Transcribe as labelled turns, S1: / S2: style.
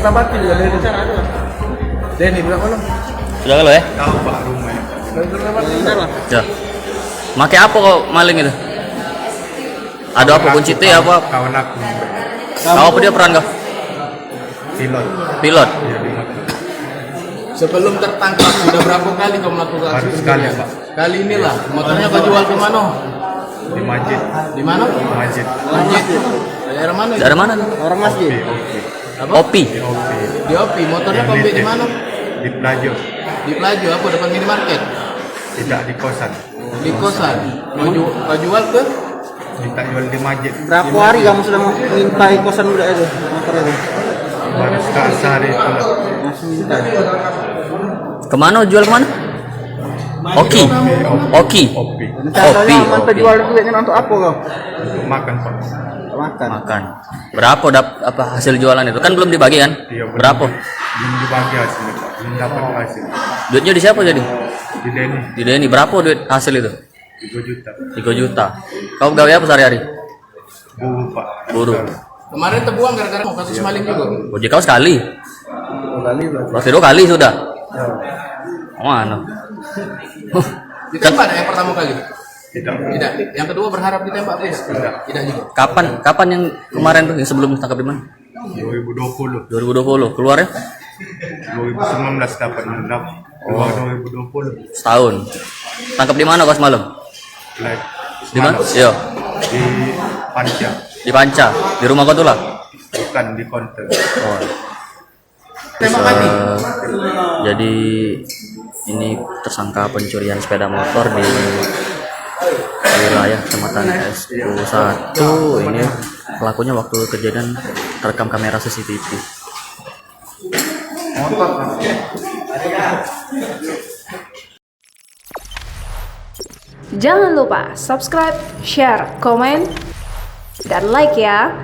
S1: Berapa juga dari cara itu? Denny berapa lo?
S2: Sudah kalau ya?
S1: Tahu Pak rumah.
S2: Ya. Make apa kok maling itu? Ada apa kunci T apa?
S1: Kawan aku.
S2: Tahu apa dia peran kau?
S1: Pilot.
S2: Pilot.
S1: Ya, di motor.
S3: Sebelum tertangkap sudah berapa kali kau melakukan
S1: Baru
S3: aksi
S1: sekali,
S3: pencurian?
S1: Pak.
S3: Kali inilah motornya kau jual ke mana?
S1: Di masjid.
S3: Di mana?
S1: Masjid.
S3: Masjid. Daerah mana? itu?
S2: Dari mana?
S3: Orang masjid.
S1: Oke.
S3: Apa?
S2: Opi.
S1: Oke.
S3: Di Opi. Motornya kau beli di mana?
S1: Di Plajo.
S3: Di Pelaju apa depan minimarket?
S1: Tidak di kosan.
S3: Di kosan. Kau jual ke?
S1: Kita jual di masjid.
S4: Berapa hari kamu sudah mengintai kosan muda itu? Motor itu?
S1: Baru sekali sehari itu.
S4: Langsung minta.
S2: Kemana jual kemana? Oki. Oki.
S1: Opi.
S2: Opi.
S4: Mantu jual duitnya untuk apa kau?
S1: Untuk makan Pak.
S4: Makan.
S2: Makan. Berapa apa hasil jualan itu? Kan belum dibagi kan?
S1: Iya, belum.
S2: Berapa?
S1: Belum dibagi hasilnya Pak. Belum dapat hasil.
S2: Duitnya di siapa jadi?
S1: Di Denny
S2: Di Denny. Berapa duit hasil itu?
S1: 3 juta.
S2: 3 juta. Kau gawe apa sehari-hari?
S1: Buruh Pak.
S2: Buruh.
S3: Kemarin terbuang gara-gara mau kasus maling juga.
S2: Ojek kau sekali.
S4: Kali berarti.
S2: Berarti 2 kali sudah. Mana?
S3: Ditembak yang pertama kali?
S1: Tidak.
S3: Tidak. Yang kedua berharap ditembak bis?
S1: Tidak.
S3: Tidak juga.
S2: Kapan yang kemarin tuh yang sebelum tangkap di mana?
S1: 2020.
S2: 2020 keluar ya?
S1: 2019 dapat mendapat. Keluar 2020.
S2: Setahun. Tangkap di mana kau semalam?
S1: Like,
S2: Di mana?
S1: semalam.
S2: Iya.
S1: Di Panca.
S2: Di Panca. Di rumah kau tuh lah.
S1: Bukan di konter.
S2: Oh.
S3: Tembak mati.
S2: Jadi ini tersangka pencurian sepeda motor di wilayah Kecamatan SU1. Ini pelakunya waktu kejadian terekam kamera CCTV.
S5: Jangan lupa subscribe, share, komen, dan like ya.